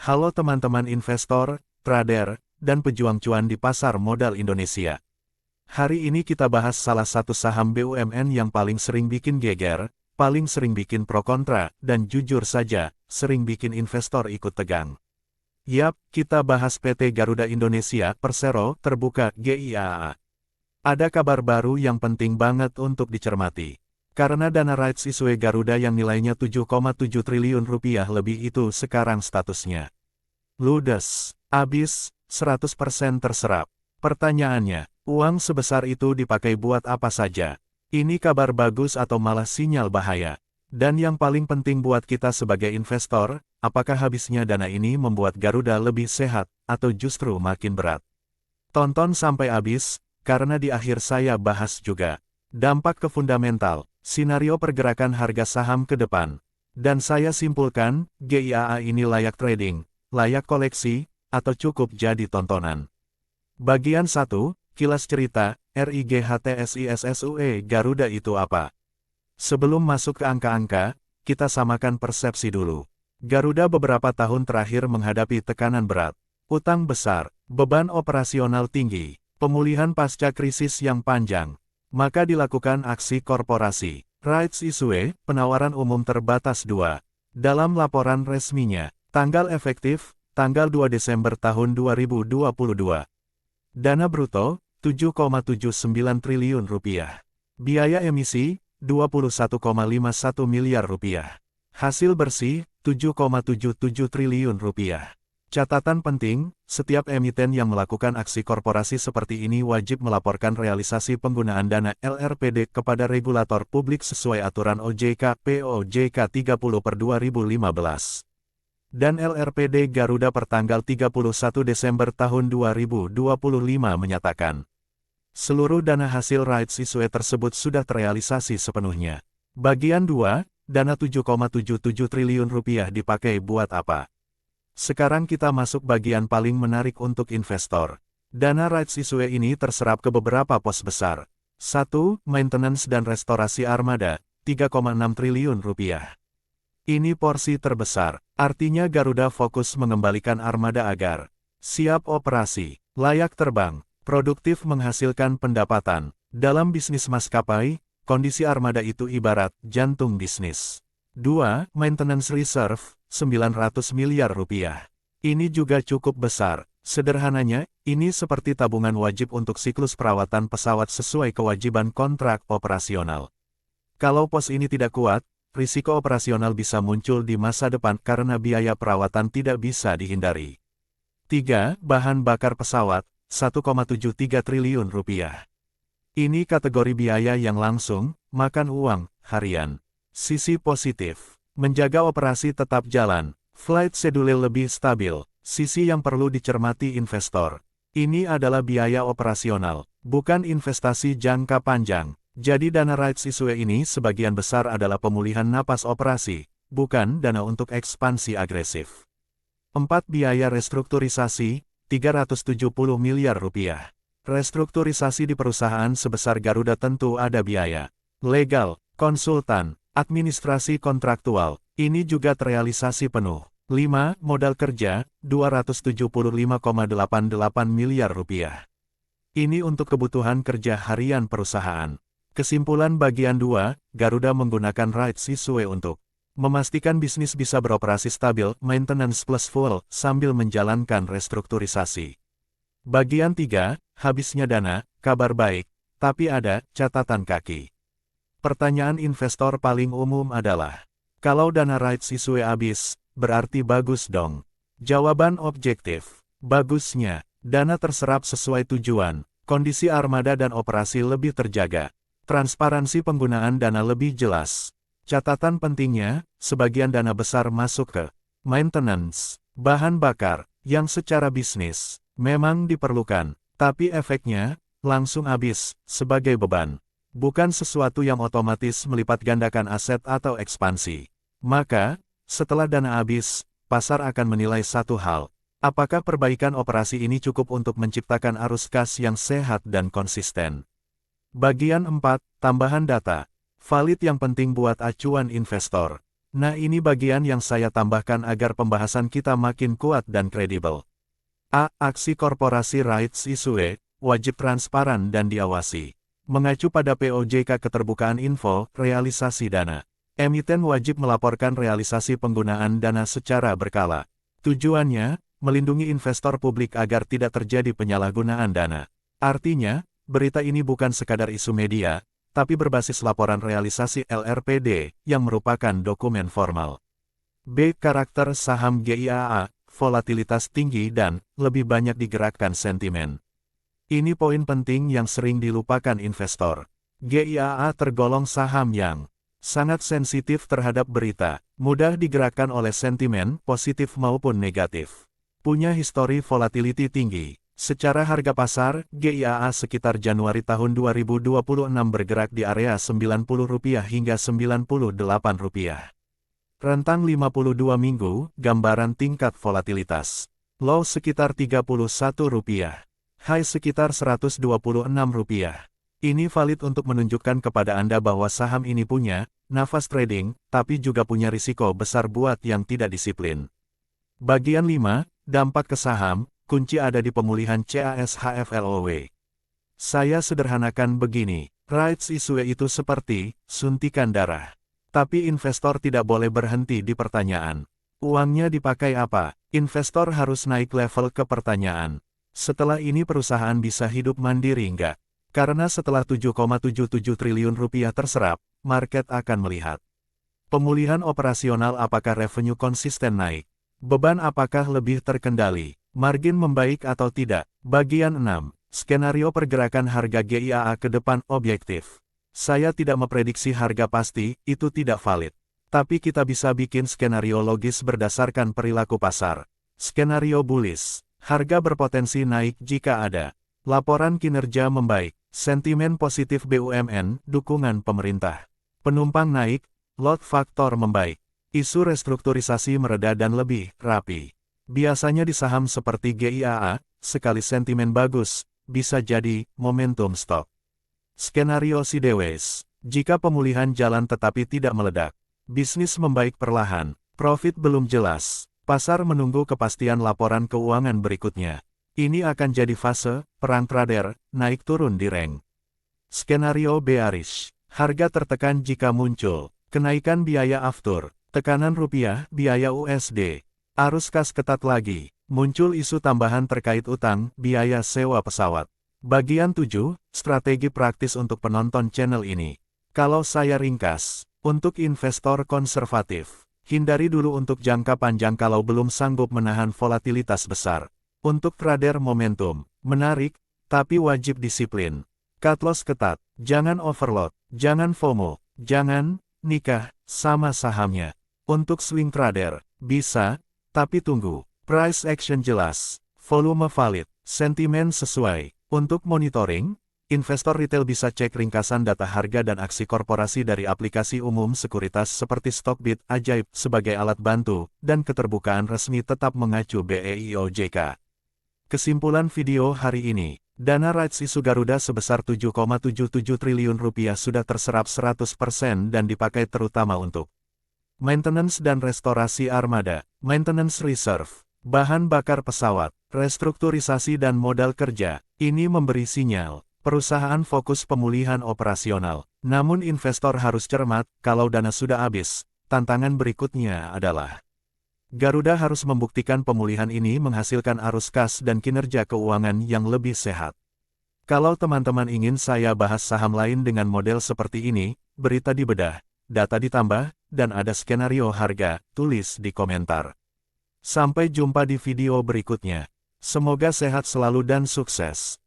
Halo teman-teman investor, trader, dan pejuang cuan di pasar modal Indonesia. Hari ini kita bahas salah satu saham BUMN yang paling sering bikin geger, paling sering bikin pro kontra, dan jujur saja, sering bikin investor ikut tegang. Yap, kita bahas PT Garuda Indonesia Persero Terbuka GIAA. Ada kabar baru yang penting banget untuk dicermati. Karena dana rights issue Garuda yang nilainya 7,7 triliun rupiah lebih itu sekarang statusnya ludes, habis, 100% terserap. Pertanyaannya, uang sebesar itu dipakai buat apa saja? Ini kabar bagus atau malah sinyal bahaya? Dan yang paling penting buat kita sebagai investor, apakah habisnya dana ini membuat Garuda lebih sehat, atau justru makin berat? Tonton sampai habis, karena di akhir saya bahas juga dampak ke fundamental, skenario pergerakan harga saham ke depan. Dan saya simpulkan, GIAA ini layak trading, layak koleksi, atau cukup jadi tontonan. Bagian 1, kilas cerita, RIGHTSISSUE Garuda itu apa? Sebelum masuk ke angka-angka, kita samakan persepsi dulu. Garuda beberapa tahun terakhir menghadapi tekanan berat, utang besar, beban operasional tinggi, pemulihan pasca krisis yang panjang. Maka dilakukan aksi korporasi, rights issue, penawaran umum terbatas 2. Dalam laporan resminya, tanggal efektif, tanggal 2 Desember tahun 2022. Dana bruto, 7,79 triliun rupiah. Biaya emisi, 21,51 miliar rupiah. Hasil bersih, 7,77 triliun rupiah. Catatan penting, setiap emiten yang melakukan aksi korporasi seperti ini wajib melaporkan realisasi penggunaan dana LRPD kepada regulator publik sesuai aturan OJK POJK 30/2015. Dan LRPD Garuda pertanggal 31 Desember tahun 2025 menyatakan, seluruh dana hasil rights issue tersebut sudah terrealisasi sepenuhnya. Bagian 2, dana 7,77 triliun rupiah dipakai buat apa? Sekarang kita masuk bagian paling menarik untuk investor. Dana rights issue ini terserap ke beberapa pos besar. 1. Maintenance dan restorasi armada, 3,6 triliun rupiah. Ini porsi terbesar, artinya Garuda fokus mengembalikan armada agar siap operasi, layak terbang, produktif menghasilkan pendapatan. Dalam bisnis maskapai, kondisi armada itu ibarat jantung bisnis. 2. Maintenance reserve, 900 miliar rupiah. Ini juga cukup besar. Sederhananya, ini seperti tabungan wajib untuk siklus perawatan pesawat sesuai kewajiban kontrak operasional. Kalau pos ini tidak kuat, risiko operasional bisa muncul di masa depan karena biaya perawatan tidak bisa dihindari. 3. Bahan bakar pesawat, 1,73 triliun rupiah. Ini kategori biaya yang langsung, makan uang, harian. Sisi positif, menjaga operasi tetap jalan, flight schedule lebih stabil. Sisi yang perlu dicermati investor, ini adalah biaya operasional, bukan investasi jangka panjang. Jadi dana rights issue ini sebagian besar adalah pemulihan napas operasi, bukan dana untuk ekspansi agresif. 4. Biaya restrukturisasi, 370 miliar rupiah. Restrukturisasi di perusahaan sebesar Garuda tentu ada biaya legal, konsultan, administrasi kontraktual, ini juga terrealisasi penuh. 5. Modal kerja, 275,88 miliar rupiah. Ini untuk kebutuhan kerja harian perusahaan. Kesimpulan bagian 2, Garuda menggunakan rights issue untuk memastikan bisnis bisa beroperasi stabil, maintenance plus full, sambil menjalankan restrukturisasi. Bagian 3, habisnya dana, kabar baik, tapi ada catatan kaki. Pertanyaan investor paling umum adalah, kalau dana rights issue habis, berarti bagus dong? Jawaban objektif, bagusnya, dana terserap sesuai tujuan, kondisi armada dan operasi lebih terjaga, transparansi penggunaan dana lebih jelas. Catatan pentingnya, sebagian dana besar masuk ke maintenance, bahan bakar, yang secara bisnis memang diperlukan, tapi efeknya langsung habis sebagai beban. Bukan sesuatu yang otomatis melipat gandakan aset atau ekspansi. Maka, setelah dana habis, pasar akan menilai satu hal. Apakah perbaikan operasi ini cukup untuk menciptakan arus kas yang sehat dan konsisten? Bagian 4, tambahan data. Valid yang penting buat acuan investor. Nah, ini bagian yang saya tambahkan agar pembahasan kita makin kuat dan kredibel. A. Aksi korporasi rights issue, wajib transparan dan diawasi. Mengacu pada POJK keterbukaan info, realisasi dana. Emiten wajib melaporkan realisasi penggunaan dana secara berkala. Tujuannya, melindungi investor publik agar tidak terjadi penyalahgunaan dana. Artinya, berita ini bukan sekadar isu media, tapi berbasis laporan realisasi LRPD, yang merupakan dokumen formal. B. Karakter saham GIAA, volatilitas tinggi dan lebih banyak digerakkan sentimen. Ini poin penting yang sering dilupakan investor. GIAA tergolong saham yang sangat sensitif terhadap berita, mudah digerakkan oleh sentimen, positif maupun negatif. Punya histori volatility tinggi. Secara harga pasar, GIAA sekitar Januari tahun 2026 bergerak di area Rp90 hingga Rp98. Rentang 52 minggu, gambaran tingkat volatilitas. Low sekitar Rp31. High sekitar Rp126. Ini valid untuk menunjukkan kepada Anda bahwa saham ini punya nafas trading, tapi juga punya risiko besar buat yang tidak disiplin. Bagian 5, dampak ke saham. Kunci ada di pemulihan CASHFLOW. Saya sederhanakan begini, rights issue itu seperti suntikan darah. Tapi investor tidak boleh berhenti di pertanyaan. Uangnya dipakai apa? Investor harus naik level ke pertanyaan. Setelah ini perusahaan bisa hidup mandiri enggak? Karena setelah Rp7,77 triliun terserap, market akan melihat. Pemulihan operasional apakah revenue konsisten naik? Beban apakah lebih terkendali? Margin membaik atau tidak? Bagian 6. Skenario pergerakan harga GIAA ke depan objektif. Saya tidak memprediksi harga pasti, itu tidak valid. Tapi kita bisa bikin skenario logis berdasarkan perilaku pasar. Skenario bullish. Harga berpotensi naik jika ada laporan kinerja membaik, sentimen positif BUMN, dukungan pemerintah. Penumpang naik, load faktor membaik. Isu restrukturisasi mereda dan lebih rapi. Biasanya di saham seperti GIAA, sekali sentimen bagus, bisa jadi momentum stock. Skenario sideways. Jika pemulihan jalan tetapi tidak meledak, bisnis membaik perlahan, profit belum jelas, pasar menunggu kepastian laporan keuangan berikutnya. Ini akan jadi fase perang trader, naik turun di rank. Skenario bearish. Harga tertekan jika muncul kenaikan biaya aftur, tekanan rupiah, biaya USD. Arus kas ketat lagi, muncul isu tambahan terkait utang, biaya sewa pesawat. Bagian 7, strategi praktis untuk penonton channel ini. Kalau saya ringkas, untuk investor konservatif, hindari dulu untuk jangka panjang kalau belum sanggup menahan volatilitas besar. Untuk trader momentum, menarik, tapi wajib disiplin. Cut loss ketat, jangan overload, jangan FOMO, jangan nikah sama sahamnya. Untuk swing trader, bisa, tapi tunggu, price action jelas, volume valid, sentimen sesuai. Untuk monitoring, investor retail bisa cek ringkasan data harga dan aksi korporasi dari aplikasi umum sekuritas seperti Stockbit, Ajaib, sebagai alat bantu, dan keterbukaan resmi tetap mengacu BEIOJK. Kesimpulan video hari ini, dana rights issue Garuda sebesar Rp7,77 triliun sudah terserap 100% dan dipakai terutama untuk maintenance dan restorasi armada, maintenance reserve, bahan bakar pesawat, restrukturisasi dan modal kerja. Ini memberi sinyal, perusahaan fokus pemulihan operasional. Namun investor harus cermat, kalau dana sudah habis, tantangan berikutnya adalah Garuda harus membuktikan pemulihan ini menghasilkan arus kas dan kinerja keuangan yang lebih sehat. Kalau teman-teman ingin saya bahas saham lain dengan model seperti ini, berita dibedah, data ditambah, dan ada skenario harga, tulis di komentar. Sampai jumpa di video berikutnya. Semoga sehat selalu dan sukses.